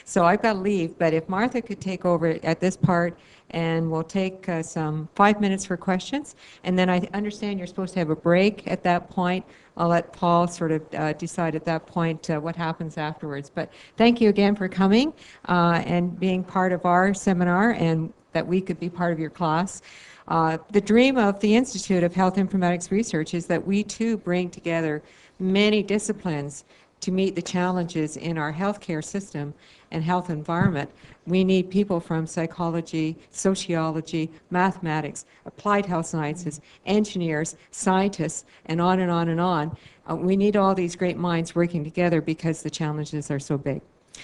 So I've got to leave, but if Martha could take over at this part, and we'll take some 5 minutes for questions, and then I understand you're supposed to have a break at that point. I'll let Paul sort of decide at that point what happens afterwards. But thank you again for coming and being part of our seminar, and that we could be part of your class. The dream of the Institute of Health Informatics Research is that we too bring together many disciplines to meet the challenges in our healthcare system and health environment. We need people from psychology, sociology, mathematics, applied health sciences, engineers, scientists, and on and on and on. We need all these great minds working together because the challenges are so big.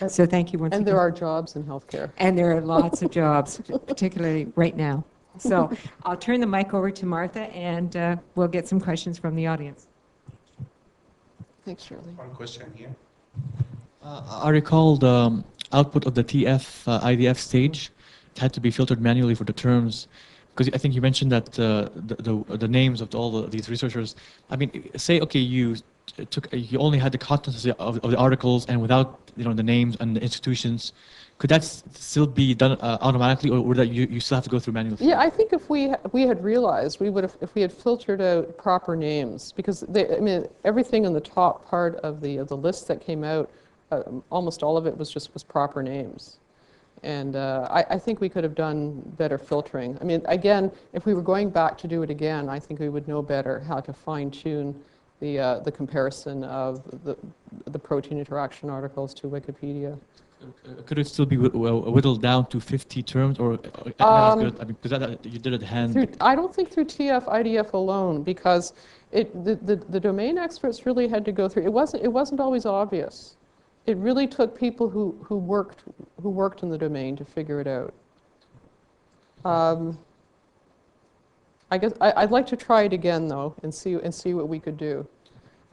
So thank you once again. And there are jobs in healthcare. And there are lots of jobs, particularly right now. So I'll turn the mic over to Martha, and we'll get some questions from the audience. Thanks, Shirley. One question here. I recall the output of the IDF stage. It had to be filtered manually for the terms, because I think you mentioned that the names of all these researchers. I mean, say okay, you only had the contents of the articles, and without the names and the institutions. Could that still be done automatically, or would that you still have to go through manual? Yeah, I think if we had realized, we would have, if we had filtered out proper names, because everything in the top part of the list that came out, almost all of it was proper names, and I think we could have done better filtering. I mean, again, if we were going back to do it again, I think we would know better how to fine tune the comparison of the protein interaction articles to Wikipedia. Could it still be whittled down to 50 terms, or I mean, because you did it hand? I don't think through TF-IDF alone, because the domain experts really had to go through. It wasn't always obvious. It really took people who worked in the domain to figure it out. I guess I'd like to try it again though, and see what we could do.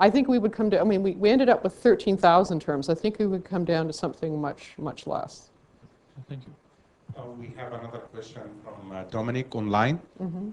I think we would come down. I mean, we ended up with 13,000 terms. I think we would come down to something much less. Thank you. We have another question from Dominic online. Mm-hmm.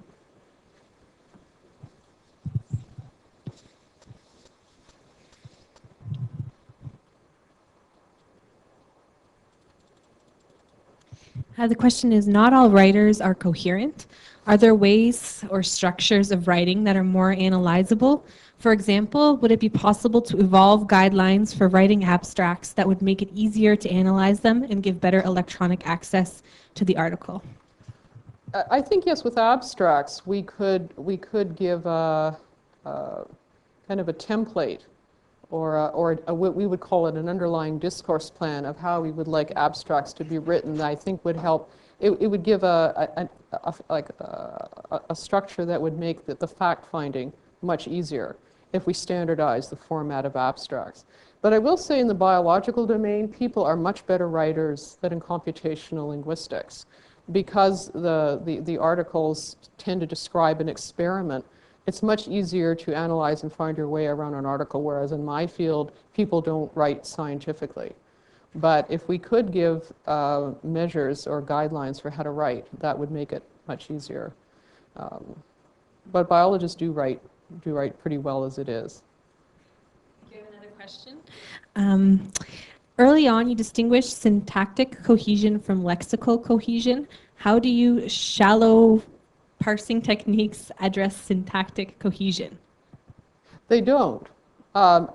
The question is, not all writers are coherent. Are there ways or structures of writing that are more analyzable? For example, would it be possible to evolve guidelines for writing abstracts that would make it easier to analyze them and give better electronic access to the article? I think yes, with abstracts, we could give a kind of a template, or what we would call it an underlying discourse plan of how we would like abstracts to be written. That I think would help. It would give a structure that would make the fact finding much easier if we standardize the format of abstracts. But I will say in the biological domain, people are much better writers than in computational linguistics, because the articles tend to describe an experiment. It's much easier to analyze and find your way around an article, whereas in my field, people don't write scientifically. But if we could give measures or guidelines for how to write, that would make it much easier. But biologists do write pretty well as it is. Do you have another question? Early on, you distinguished syntactic cohesion from lexical cohesion. How do you shallow parsing techniques address syntactic cohesion? They don't.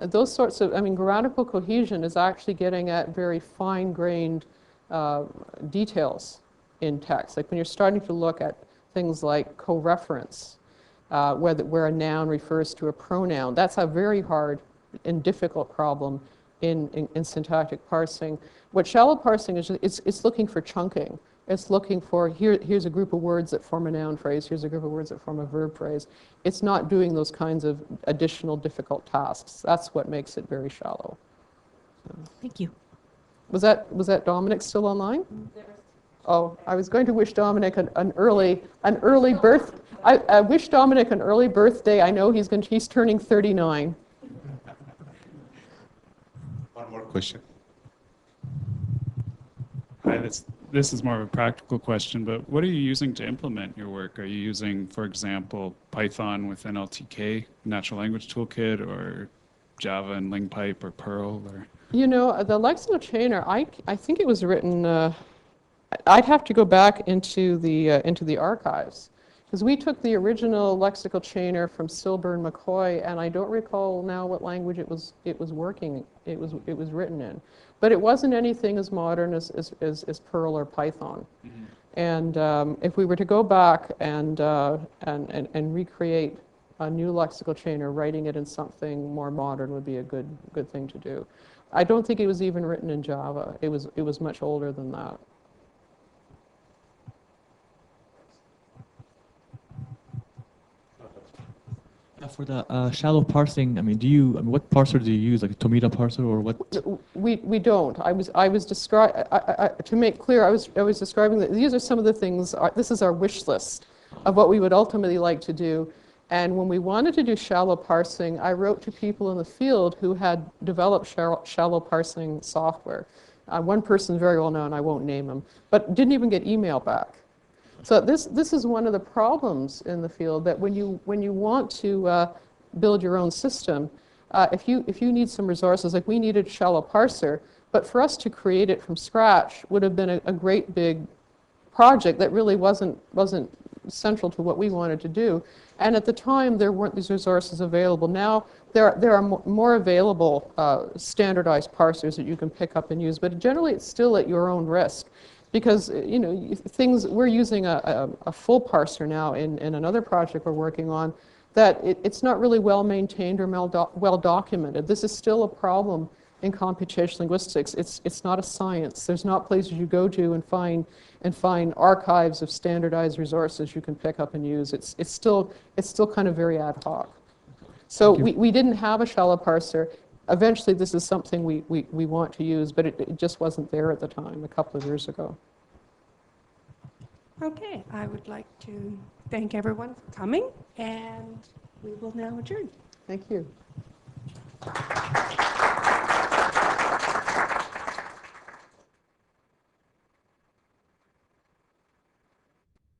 Those sorts of, I mean, grammatical cohesion is actually getting at very fine-grained details in text. Like when you're starting to look at things like co-reference, where a noun refers to a pronoun. That's a very hard and difficult problem in syntactic parsing. What shallow parsing is, it's looking for chunking. It's looking for, here's a group of words that form a noun phrase, here's a group of words that form a verb phrase. It's not doing those kinds of additional difficult tasks. That's what makes it very shallow. Thank you. Was that Dominic still online? Oh, I was going to wish Dominic an early birth. I wish Dominic an early birthday. I know he's turning 39. One more question. Hi, this is more of a practical question, but what are you using to implement your work? Are you using, for example, Python with NLTK, Natural Language Toolkit, or Java and LingPipe, or Perl, or? You know, the lexical-chainer, I think it was written, I'd have to go back into the archives, because we took the original lexical-chainer from Silber and McCoy, and I don't recall now what language it was written in. But it wasn't anything as modern as Perl or Python. Mm-hmm. And if we were to go back and recreate a new lexical-chainer, writing it in something more modern would be a good thing to do. I don't think it was even written in Java. It was much older than that. For the shallow parsing, I mean, what parser do you use, like a Tomita parser or what? We don't. To make clear, I was describing that these are some of the things. This is our wish list of what we would ultimately like to do. And when we wanted to do shallow parsing, I wrote to people in the field who had developed shallow parsing software. One person very well known, I won't name him, but didn't even get email back. So this is one of the problems in the field, that when you want to build your own system, if you need some resources, like we needed shallow parser, but for us to create it from scratch would have been a great big project that really wasn't central to what we wanted to do. And at the time, there weren't these resources available. Now there are more available standardized parsers that you can pick up and use, but generally it's still at your own risk. Because we're using a full parser now in another project we're working on, that it's not really well maintained or well documented. This is still a problem in computational linguistics. It's not a science. There's not places you go to and find archives of standardized resources you can pick up and use. It's still kind of very ad hoc. So we didn't have a shallow parser. Eventually, this is something we want to use, but it just wasn't there at the time, a couple of years ago. Okay, I would like to thank everyone for coming, and we will now adjourn. Thank you.